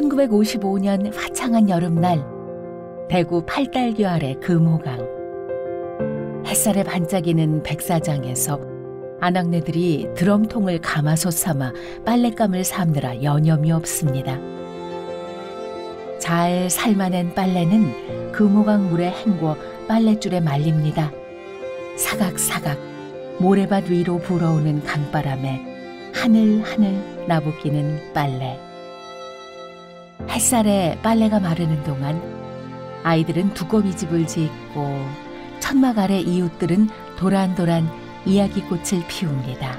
1955년 화창한 여름날, 대구 팔달교 아래 금호강. 햇살에 반짝이는 백사장에서 아낙네들이 드럼통을 가마솥 삼아 빨랫감을 삶느라 여념이 없습니다. 잘 삶아낸 빨래는 금호강 물에 헹궈 빨랫줄에 말립니다. 사각사각 모래밭 위로 불어오는 강바람에 하늘하늘 나부끼는 빨래. 햇살에 빨래가 마르는 동안 아이들은 두꺼비집을 짓고 천막 아래 이웃들은 도란도란 이야기꽃을 피웁니다.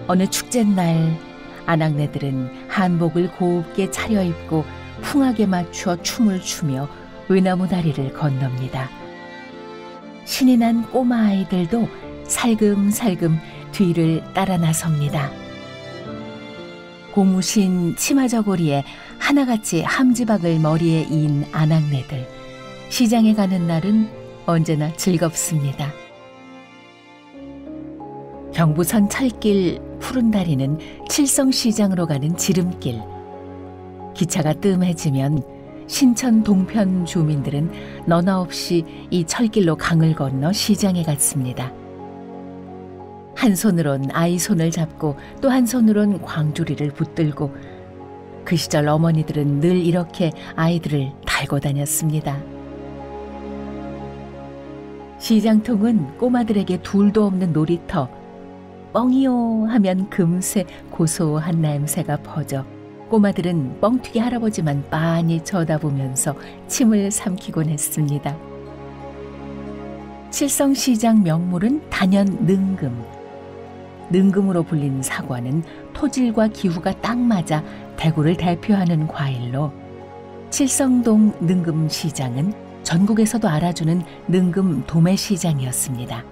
어느 축제날 아낙네들은 한복을 곱게 차려입고 풍악에 맞춰 춤을 추며 외나무 다리를 건넙니다. 신이 난 꼬마 아이들도 살금살금 뒤를 따라 나섭니다. 고무신 치마저고리에 하나같이 함지박을 머리에 이은 아낙네들. 시장에 가는 날은 언제나 즐겁습니다. 경부선 철길 푸른 다리는 칠성시장으로 가는 지름길. 기차가 뜸해지면 신천 동편 주민들은 너나 없이 이 철길로 강을 건너 시장에 갔습니다. 한 손으론 아이 손을 잡고 또 한 손으론 광주리를 붙들고 그 시절 어머니들은 늘 이렇게 아이들을 달고 다녔습니다. 시장통은 꼬마들에게 둘도 없는 놀이터. 뻥이요 하면 금세 고소한 냄새가 퍼져 꼬마들은 뻥튀기 할아버지만 빤히 쳐다보면서 침을 삼키곤 했습니다. 칠성시장 명물은 단연 능금. 능금으로 불린 사과는 토질과 기후가 딱 맞아 대구를 대표하는 과일로 칠성동 능금시장은 전국에서도 알아주는 능금 도매시장이었습니다.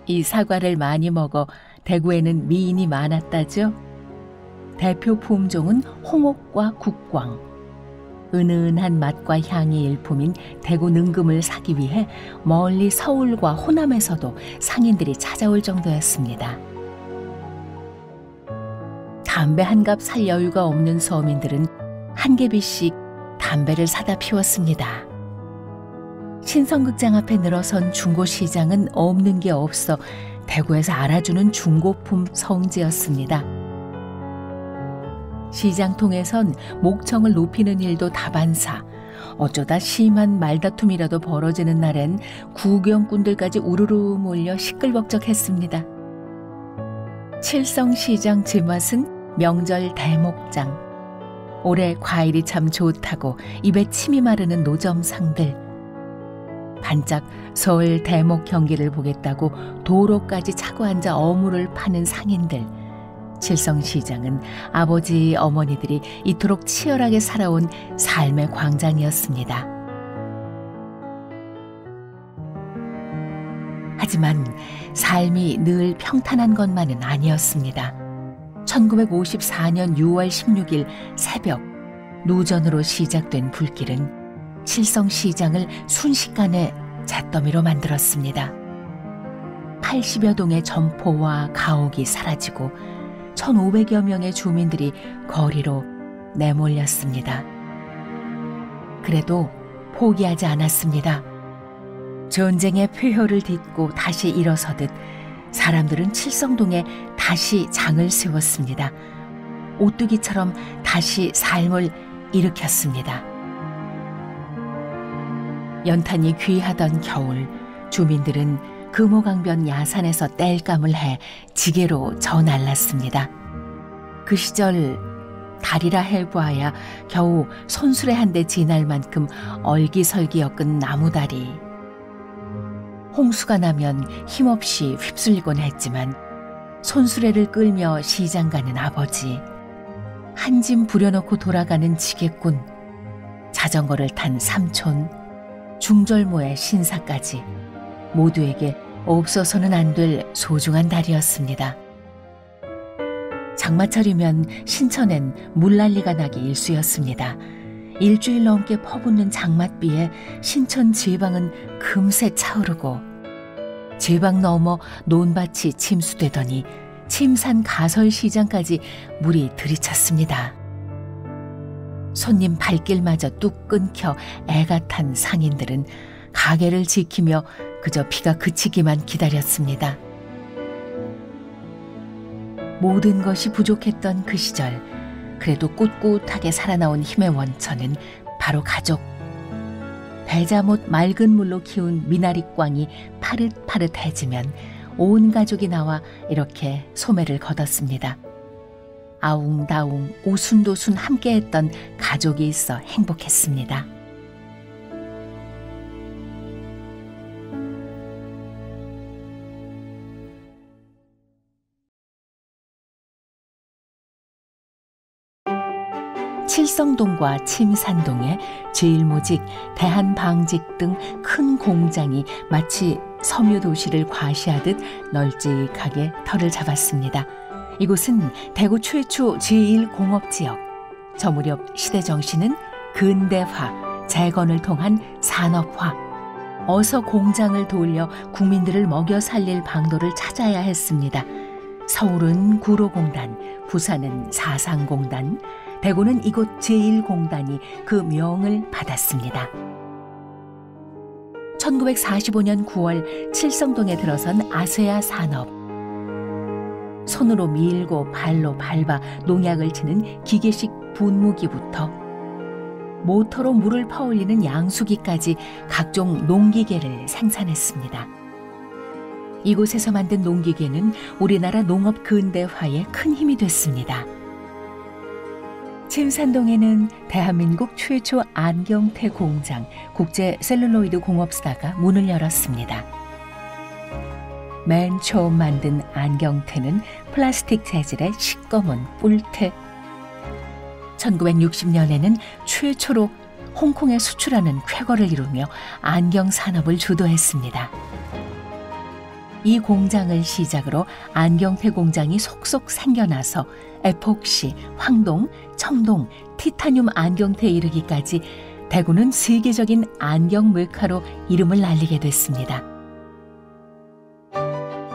이 사과를 많이 먹어 대구에는 미인이 많았다죠. 대표 품종은 홍옥과 국광. 은은한 맛과 향이 일품인 대구 능금을 사기 위해 멀리 서울과 호남에서도 상인들이 찾아올 정도였습니다. 담배 한 갑 살 여유가 없는 서민들은 한 개비씩 담배를 사다 피웠습니다. 신성극장 앞에 늘어선 중고시장은 없는 게 없어 대구에서 알아주는 중고품 성지였습니다. 시장통에선 목청을 높이는 일도 다반사. 어쩌다 심한 말다툼이라도 벌어지는 날엔 구경꾼들까지 우르르 몰려 시끌벅적했습니다. 칠성시장 제맛은 명절 대목장. 올해 과일이 참 좋다고 입에 침이 마르는 노점상들. 반짝 서울 대목 경기를 보겠다고 도로까지 차고 앉아 어물을 파는 상인들. 칠성시장은 아버지 어머니들이 이토록 치열하게 살아온 삶의 광장이었습니다. 하지만 삶이 늘 평탄한 것만은 아니었습니다. 1954년 6월 16일 새벽 누전으로 시작된 불길은 칠성시장을 순식간에 잿더미로 만들었습니다. 80여 동의 점포와 가옥이 사라지고 1,500여 명의 주민들이 거리로 내몰렸습니다. 그래도 포기하지 않았습니다. 전쟁의 폐허를 딛고 다시 일어서듯 사람들은 칠성동에 다시 장을 세웠습니다. 오뚜기처럼 다시 삶을 일으켰습니다. 연탄이 귀하던 겨울, 주민들은 금호강변 야산에서 땔감을 해 지게로 저 날랐습니다. 그 시절 다리라 해보아야 겨우 손수레 한 대 지날 만큼 얼기설기 엮은 나무다리. 홍수가 나면 힘없이 휩쓸리곤 했지만 손수레를 끌며 시장 가는 아버지, 한 짐 부려놓고 돌아가는 지게꾼, 자전거를 탄 삼촌, 중절모의 신사까지 모두에게 없어서는 안 될 소중한 달이었습니다. 장마철이면 신천엔 물난리가 나기 일쑤였습니다. 일주일 넘게 퍼붓는 장맛비에 신천 제방은 금세 차오르고 제방 넘어 논밭이 침수되더니 침산 가설시장까지 물이 들이찼습니다. 손님 발길마저 뚝 끊겨 애가 탄 상인들은 가게를 지키며 그저 비가 그치기만 기다렸습니다. 모든 것이 부족했던 그 시절, 그래도 꿋꿋하게 살아나온 힘의 원천은 바로 가족. 배자못 맑은 물로 키운 미나리꽝이 파릇파릇해지면 온 가족이 나와 이렇게 소매를 걷었습니다. 아웅다웅 오순도순 함께했던 가족이 있어 행복했습니다. 칠성동과 침산동에 제일모직, 대한방직 등 큰 공장이 마치 섬유도시를 과시하듯 널찍하게 터를 잡았습니다. 이곳은 대구 최초 제1공업지역. 저 무렵 시대 정신은 근대화, 재건을 통한 산업화. 어서 공장을 돌려 국민들을 먹여 살릴 방도를 찾아야 했습니다. 서울은 구로공단, 부산은 사상공단, 대구는 이곳 제1공단이 그 명을 받았습니다. 1945년 9월 칠성동에 들어선 아세아 산업. 손으로 밀고 발로 밟아 농약을 치는 기계식 분무기부터 모터로 물을 퍼올리는 양수기까지 각종 농기계를 생산했습니다. 이곳에서 만든 농기계는 우리나라 농업 근대화에 큰 힘이 됐습니다. 침산동에는 대한민국 최초 안경테 공장, 국제셀룰로이드 공업사가 문을 열었습니다. 맨 처음 만든 안경테는 플라스틱 재질의 시꺼먼 뿔테. 1960년에는 최초로 홍콩에 수출하는 쾌거를 이루며 안경 산업을 주도했습니다. 이 공장을 시작으로 안경테 공장이 속속 생겨나서 에폭시, 황동, 청동, 티타늄 안경테에 이르기까지 대구는 세계적인 안경 메카로 이름을 날리게 됐습니다.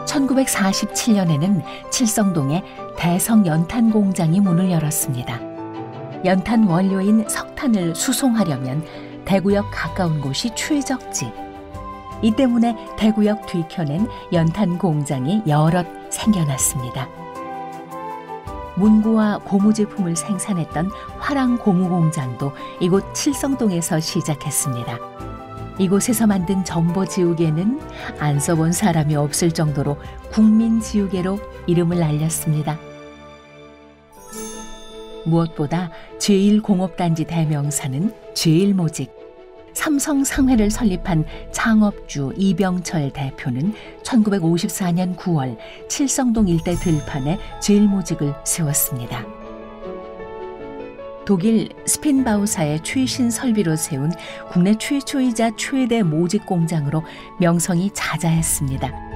1947년에는 칠성동에 대성 연탄 공장이 문을 열었습니다. 연탄 원료인 석탄을 수송하려면 대구역 가까운 곳이 최적지. 이 때문에 대구역 뒤편엔 연탄 공장이 여럿 생겨났습니다. 문구와 고무 제품을 생산했던 화랑 고무 공장도 이곳 칠성동에서 시작했습니다. 이곳에서 만든 전보지우개는 안 써본 사람이 없을 정도로 국민지우개로 이름을 알렸습니다. 무엇보다 제1공업단지 대명사는 제일모직. 삼성상회를 설립한 창업주 이병철 대표는 1954년 9월 칠성동 일대 들판에 제일모직을 세웠습니다. 독일 스핀바우사의 최신 설비로 세운 국내 최초이자 최대 모직 공장으로 명성이 자자했습니다.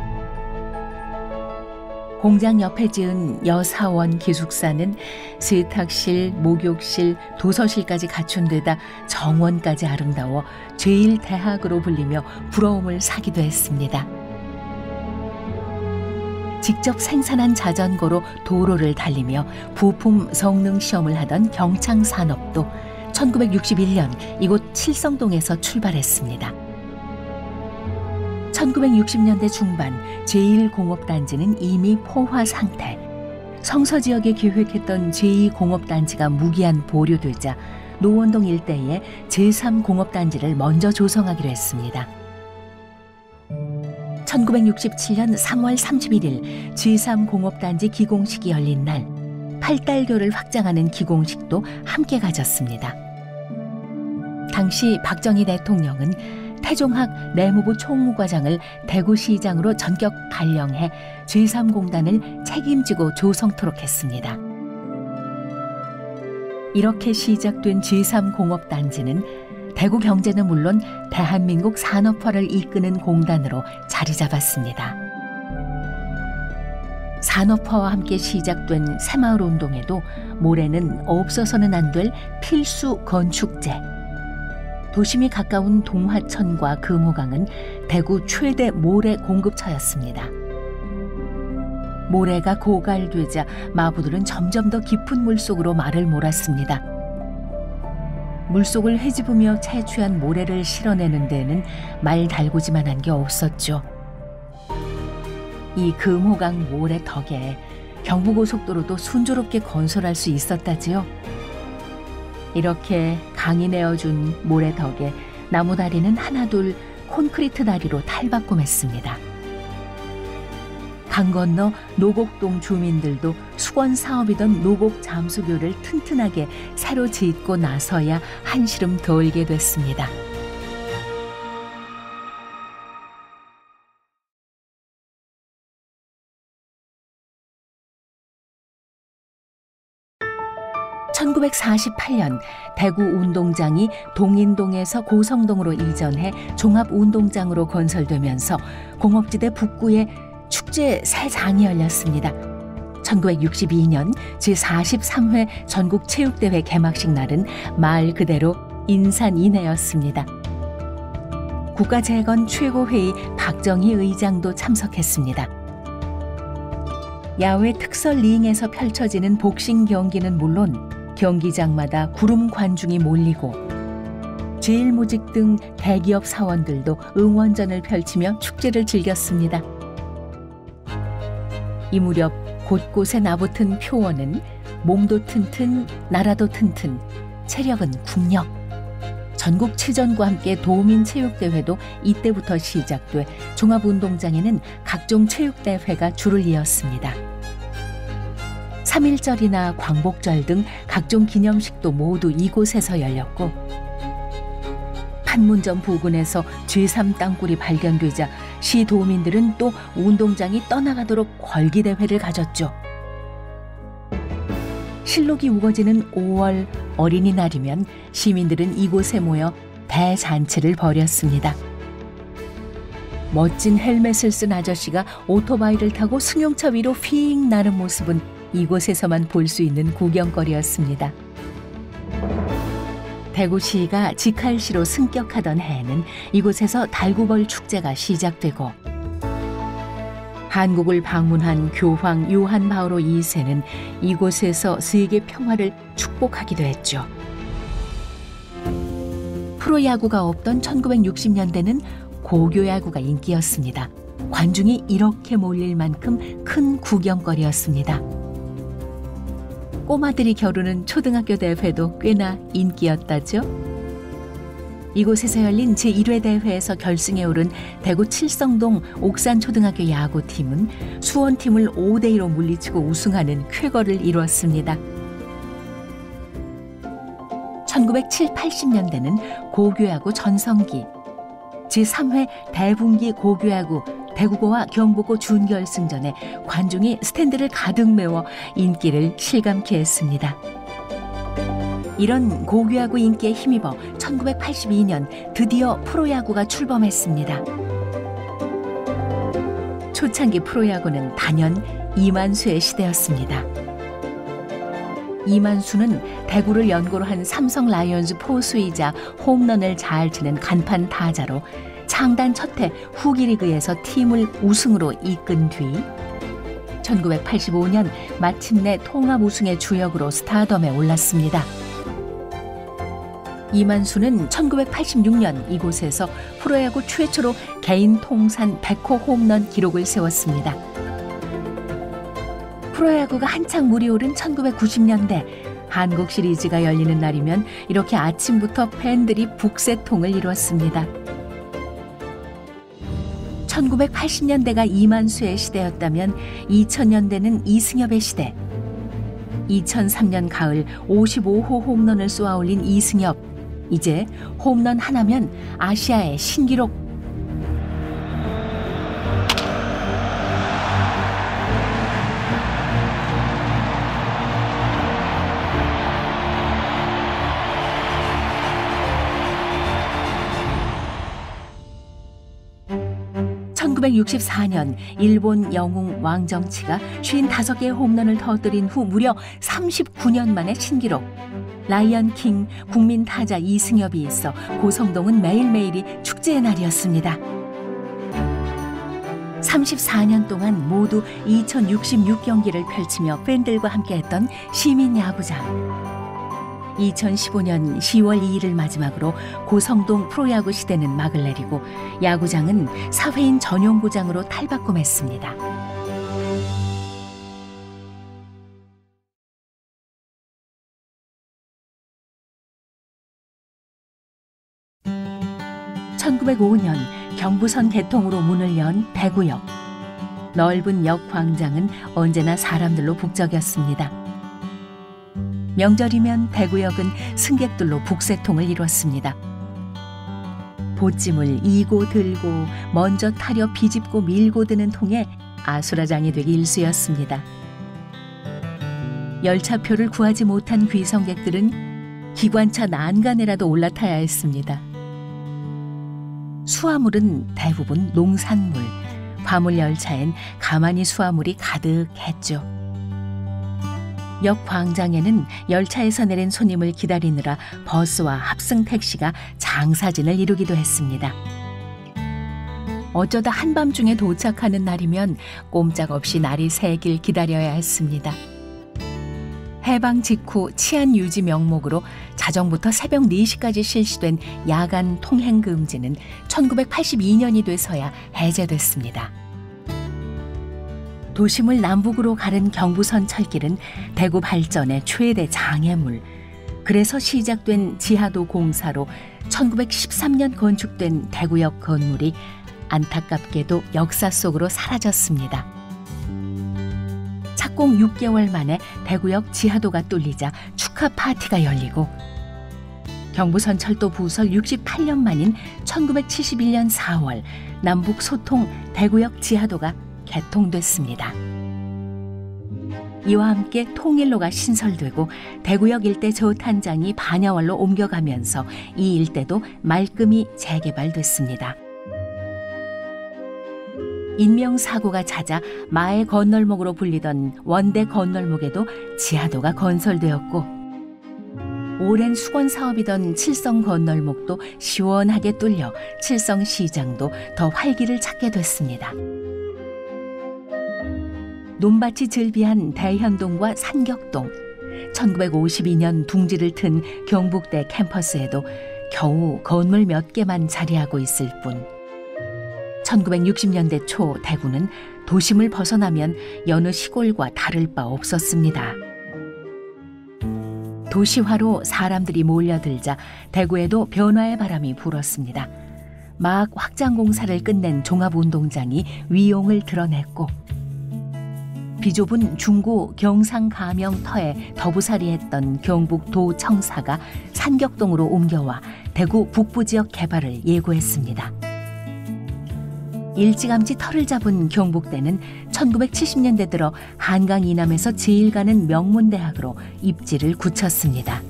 공장 옆에 지은 여사원 기숙사는 세탁실, 목욕실, 도서실까지 갖춘 데다 정원까지 아름다워 제1대학으로 불리며 부러움을 사기도 했습니다. 직접 생산한 자전거로 도로를 달리며 부품 성능 시험을 하던 경창산업도 1961년 이곳 칠성동에서 출발했습니다. 1960년대 중반 제1공업단지는 이미 포화 상태. 성서지역에 계획했던 제2공업단지가 무기한 보류되자 노원동 일대에 제3공업단지를 먼저 조성하기로 했습니다. 1967년 3월 31일 제3공업단지 기공식이 열린 날, 팔달교를 확장하는 기공식도 함께 가졌습니다. 당시 박정희 대통령은 태종학 내무부 총무과장을 대구시장으로 전격 발령해 제3공단을 책임지고 조성토록 했습니다. 이렇게 시작된 제3공업단지는 대구 경제는 물론 대한민국 산업화를 이끄는 공단으로 자리 잡았습니다. 산업화와 함께 시작된 새마을 운동에도 모래는 없어서는 안 될 필수 건축재. 도심이 가까운 동화천과 금호강은 대구 최대 모래 공급처였습니다. 모래가 고갈되자 마부들은 점점 더 깊은 물속으로 말을 몰았습니다. 물속을 헤집으며 채취한 모래를 실어내는 데에는 말 달구지만한 게 없었죠. 이 금호강 모래 덕에 경부고속도로도 순조롭게 건설할 수 있었다지요. 이렇게 강이 내어준 모래 덕에 나무 다리는 하나둘 콘크리트 다리로 탈바꿈했습니다. 강 건너 노곡동 주민들도 수건 사업이던 노곡 잠수교를 튼튼하게 새로 짓고 나서야 한시름 덜게 됐습니다. (1948년) 대구 운동장이 동인동에서 고성동으로 이전해 종합운동장으로 건설되면서 공업지대 북구에 축제 새 장이 열렸습니다. 1962년 제43회 전국체육대회 개막식 날은 말 그대로 인산 이내였습니다. 국가재건 최고회의 박정희 의장도 참석했습니다. 야외 특설 링에서 펼쳐지는 복싱 경기는 물론 경기장마다 구름 관중이 몰리고 제일모직 등 대기업 사원들도 응원전을 펼치며 축제를 즐겼습니다. 이 무렵 곳곳에 나붙은 표어는 몸도 튼튼, 나라도 튼튼, 체력은 국력. 전국체전과 함께 도민체육대회도 이때부터 시작돼 종합운동장에는 각종 체육대회가 줄을 이었습니다. 3.1절이나 광복절 등 각종 기념식도 모두 이곳에서 열렸고 판문점 부근에서 제3 땅굴이 발견되자 시도민들은 또 운동장이 떠나가도록 걸기대회를 가졌죠. 실록이 우거지는 5월 어린이날이면 시민들은 이곳에 모여 대잔치를 벌였습니다. 멋진 헬멧을 쓴 아저씨가 오토바이를 타고 승용차 위로 휙 나는 모습은 이곳에서만 볼 수 있는 구경거리였습니다. 대구시가 직할시로 승격하던 해에는 이곳에서 달구벌 축제가 시작되고 한국을 방문한 교황 요한 바오로 2세는 이곳에서 세계 평화를 축복하기도 했죠. 프로야구가 없던 1960년대는 고교야구가 인기였습니다. 관중이 이렇게 몰릴 만큼 큰 구경거리였습니다. 꼬마들이 겨루는 초등학교 대회도 꽤나 인기였다죠. 이곳에서 열린 제1회 대회에서 결승에 오른 대구 칠성동 옥산초등학교 야구팀은 수원팀을 5대2로 물리치고 우승하는 쾌거를 이루었습니다. 1970, 80년대는 고교야구 전성기. 제3회 대분기 고교야구 대구고와 경북고 준결승전에 관중이 스탠드를 가득 메워 인기를 실감케 했습니다. 이런 고교야구 인기에 힘입어 1982년 드디어 프로야구가 출범했습니다. 초창기 프로야구는 단연 이만수의 시대였습니다. 이만수는 대구를 연고로 한 삼성 라이온즈 포수이자 홈런을 잘 치는 간판 타자로 창단 첫해 후기리그에서 팀을 우승으로 이끈 뒤 1985년 마침내 통합 우승의 주역으로 스타덤에 올랐습니다. 이만수는 1986년 이곳에서 프로야구 최초로 개인 통산 100호 홈런 기록을 세웠습니다. 프로야구가 한창 물이 오른 1990년대 한국 시리즈가 열리는 날이면 이렇게 아침부터 팬들이 북새통을 이루었습니다. 1980년대가 이만수의 시대였다면 2000년대는 이승엽의 시대. 2003년 가을 55호 홈런을 쏘아올린 이승엽. 이제 홈런 하나면 아시아의 신기록. (1964년) 일본 영웅 왕정치가 55개의 홈런을 터뜨린 후 무려 39년 만에 신기록. 라이언킹 국민 타자 이승엽이 있어 고성동은 매일매일이 축제의 날이었습니다. 34년 동안 모두 2066경기를 펼치며 팬들과 함께했던 시민야구장. 2015년 10월 2일을 마지막으로 고성동 프로야구 시대는 막을 내리고 야구장은 사회인 전용구장으로 탈바꿈했습니다. (1905년) 경부선 개통으로 문을 연 대구역. 넓은 역 광장은 언제나 사람들로 북적였습니다. 명절이면 대구역은 승객들로 북새통을 이뤘습니다. 보찜을 이고 들고 먼저 타려 비집고 밀고 드는 통에 아수라장이 되기 일쑤였습니다. 열차표를 구하지 못한 귀성객들은 기관차 난간에라도 올라타야 했습니다. 수화물은 대부분 농산물, 화물 열차엔 가만히 수화물이 가득했죠. 역 광장에는 열차에서 내린 손님을 기다리느라 버스와 합승 택시가 장사진을 이루기도 했습니다. 어쩌다 한밤중에 도착하는 날이면 꼼짝없이 날이 새길 기다려야 했습니다. 해방 직후 치안 유지 명목으로 자정부터 새벽 4시까지 실시된 야간 통행 금지는 1982년이 돼서야 해제됐습니다. 도심을 남북으로 가른 경부선 철길은 대구 발전의 최대 장애물. 그래서 시작된 지하도 공사로 1913년 건축된 대구역 건물이 안타깝게도 역사 속으로 사라졌습니다. 착공 6개월 만에 대구역 지하도가 뚫리자 축하 파티가 열리고 경부선 철도 부설 68년 만인 1971년 4월 남북 소통 대구역 지하도가 개통됐습니다. 이와 함께 통일로가 신설되고 대구역 일대 저탄장이 반야월로 옮겨가면서 이 일대도 말끔히 재개발됐습니다. 인명사고가 잦아 마의 건널목으로 불리던 원대 건널목에도 지하도가 건설되었고 오랜 수건 사업이던 칠성 건널목도 시원하게 뚫려 칠성시장도 더 활기를 찾게 됐습니다. 논밭이 즐비한 대현동과 산격동, 1952년 둥지를 튼 경북대 캠퍼스에도 겨우 건물 몇 개만 자리하고 있을 뿐 1960년대 초 대구는 도심을 벗어나면 여느 시골과 다를 바 없었습니다. 도시화로 사람들이 몰려들자 대구에도 변화의 바람이 불었습니다. 막 확장 공사를 끝낸 종합운동장이 위용을 드러냈고 비좁은 중구 경상 가명터에 더부살이했던 경북 도청사가 산격동으로 옮겨와 대구 북부 지역 개발을 예고했습니다. 일찌감치 털을 잡은 경북대는 1970년대 들어 한강 이남에서 제일 가는 명문대학으로 입지를 굳혔습니다.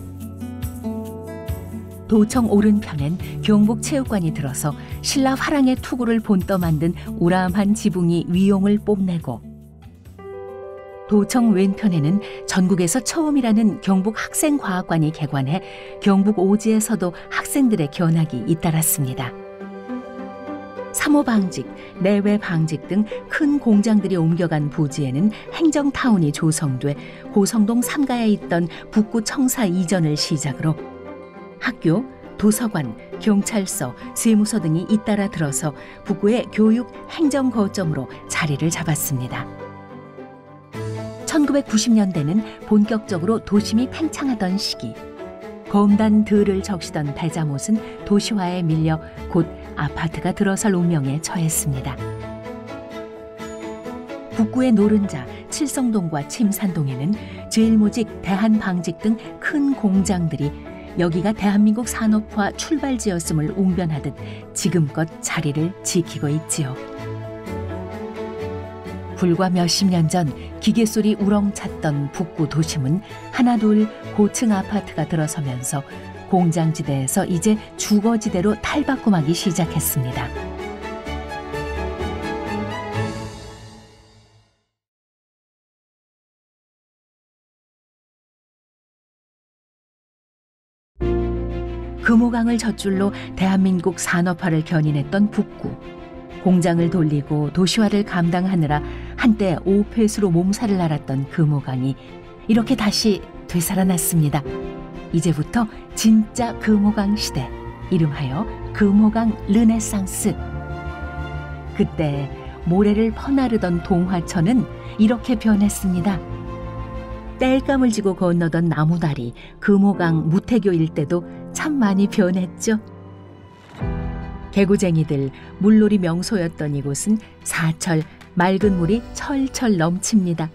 도청 오른편엔 경북체육관이 들어서 신라 화랑의 투구를 본떠 만든 우람한 지붕이 위용을 뽐내고 도청 왼편에는 전국에서 처음이라는 경북학생과학관이 개관해 경북 오지에서도 학생들의 견학이 잇따랐습니다. 사모방직, 내외방직 등 큰 공장들이 옮겨간 부지에는 행정타운이 조성돼 고성동 3가에 있던 북구 청사 이전을 시작으로 학교, 도서관, 경찰서, 세무서 등이 잇따라 들어서 북구의 교육, 행정 거점으로 자리를 잡았습니다. 1990년대는 본격적으로 도심이 팽창하던 시기. 검단 들을 적시던 배자못은 도시화에 밀려 곧 아파트가 들어설 운명에 처했습니다. 북구의 노른자, 칠성동과 침산동에는 제일모직, 대한방직 등 큰 공장들이 여기가 대한민국 산업화 출발지였음을 웅변하듯 지금껏 자리를 지키고 있지요. 불과 몇십 년 전 기계소리 우렁찼던 북구 도심은 하나둘 고층 아파트가 들어서면서 공장지대에서 이제 주거지대로 탈바꿈하기 시작했습니다. 금호강을 젖줄로 대한민국 산업화를 견인했던 북구. 공장을 돌리고 도시화를 감당하느라 한때 오폐수로 몸살을 앓았던 금호강이 이렇게 다시 되살아났습니다. 이제부터 진짜 금호강 시대, 이름하여 금호강 르네상스. 그때 모래를 퍼나르던 동화천은 이렇게 변했습니다. 땔감을 지고 건너던 나무다리, 금호강 무태교 일대도 참 많이 변했죠. 개구쟁이들 물놀이 명소였던 이곳은 사철 맑은 물이 철철 넘칩니다.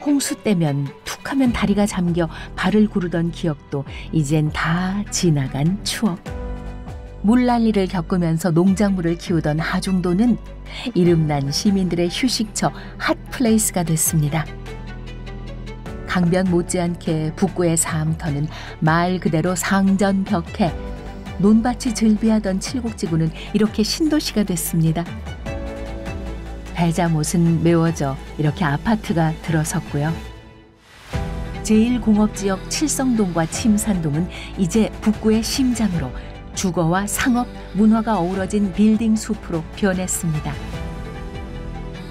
홍수 때면 툭하면 다리가 잠겨 발을 구르던 기억도 이젠 다 지나간 추억. 물난리를 겪으면서 농작물을 키우던 하중도는 이름난 시민들의 휴식처 핫플레이스가 됐습니다. 강변 못지않게 북구의 사암터는 말 그대로 상전벽해, 논밭이 즐비하던 칠곡지구는 이렇게 신도시가 됐습니다. 배자못은 메워져 이렇게 아파트가 들어섰고요. 제1공업지역 칠성동과 침산동은 이제 북구의 심장으로 주거와 상업, 문화가 어우러진 빌딩 숲으로 변했습니다.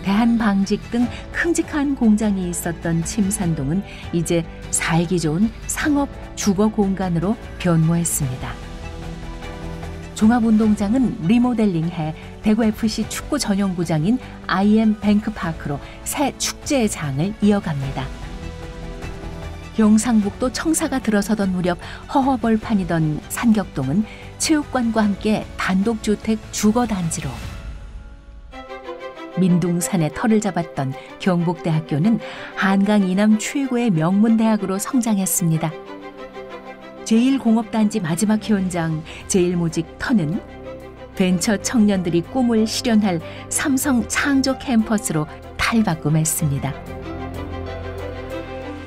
대한방직 등 큼직한 공장이 있었던 침산동은 이제 살기 좋은 상업, 주거 공간으로 변모했습니다. 종합운동장은 리모델링해 대구FC 축구 전용구장인 IM뱅크파크로 새 축제의 장을 이어갑니다. 경상북도 청사가 들어서던 무렵 허허벌판이던 산격동은 체육관과 함께 단독주택 주거단지로, 민둥산에 터를 잡았던 경북대학교는 한강 이남 최고의 명문대학으로 성장했습니다. 제1공업단지 마지막 현장 제1모직 터는 벤처 청년들이 꿈을 실현할 삼성 창조 캠퍼스로 탈바꿈했습니다.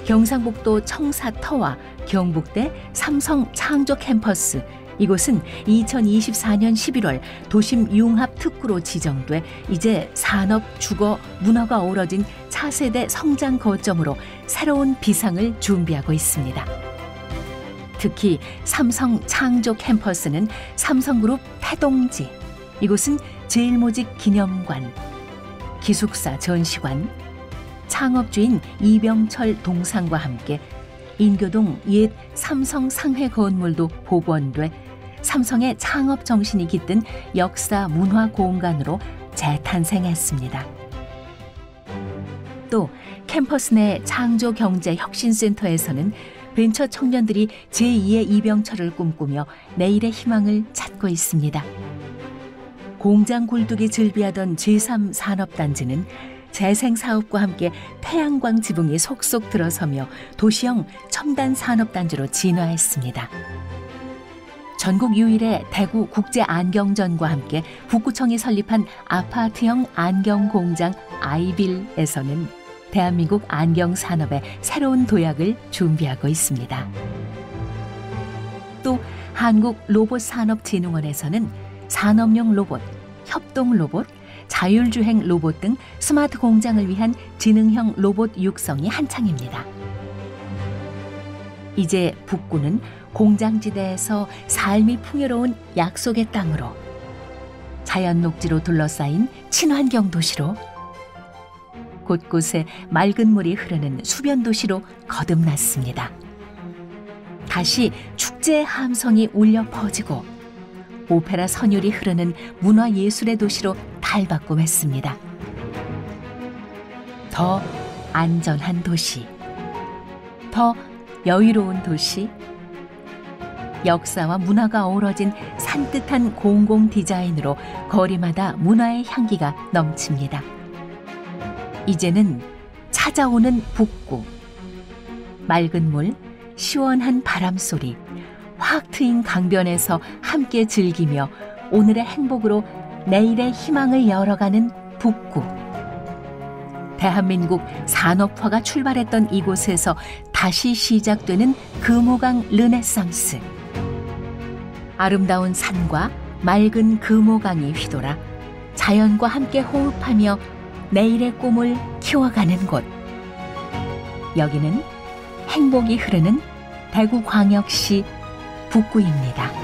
경상북도 청사터와 경북대 삼성 창조 캠퍼스, 이곳은 2024년 11월 도심 융합 특구로 지정돼 이제 산업, 주거, 문화가 어우러진 차세대 성장 거점으로 새로운 비상을 준비하고 있습니다. 특히 삼성 창조 캠퍼스는 삼성그룹 태동지, 이곳은 제1모직 기념관, 기숙사 전시관, 창업주인 이병철 동상과 함께 인교동 옛 삼성 상회 건물도 복원돼 삼성의 창업 정신이 깃든 역사 문화 공간으로 재탄생했습니다. 또 캠퍼스 내 창조경제혁신센터에서는 벤처 청년들이 제2의 이병철을 꿈꾸며 내일의 희망을 찾고 있습니다. 공장 굴뚝이 즐비하던 제3산업단지는 재생사업과 함께 태양광 지붕이 속속 들어서며 도시형 첨단 산업단지로 진화했습니다. 전국 유일의 대구 국제안경전과 함께 북구청이 설립한 아파트형 안경공장 아이빌에서는 대한민국 안경산업의 새로운 도약을 준비하고 있습니다. 또 한국로봇산업진흥원에서는 산업용 로봇, 협동 로봇, 자율주행 로봇 등 스마트 공장을 위한 지능형 로봇 육성이 한창입니다. 이제 북구는 공장지대에서 삶이 풍요로운 약속의 땅으로, 자연 녹지로 둘러싸인 친환경 도시로, 곳곳에 맑은 물이 흐르는 수변 도시로 거듭났습니다. 다시 축제의 함성이 울려 퍼지고 오페라 선율이 흐르는 문화예술의 도시로 탈바꿈했습니다. 더 안전한 도시, 더 여유로운 도시, 역사와 문화가 어우러진 산뜻한 공공 디자인으로 거리마다 문화의 향기가 넘칩니다. 이제는 찾아오는 북구, 맑은 물, 시원한 바람소리, 확 트인 강변에서 함께 즐기며 오늘의 행복으로 내일의 희망을 열어가는 북구. 대한민국 산업화가 출발했던 이곳에서 다시 시작되는 금호강 르네상스. 아름다운 산과 맑은 금호강이 휘돌아 자연과 함께 호흡하며 내일의 꿈을 키워가는 곳. 여기는 행복이 흐르는 대구광역시 북구입니다.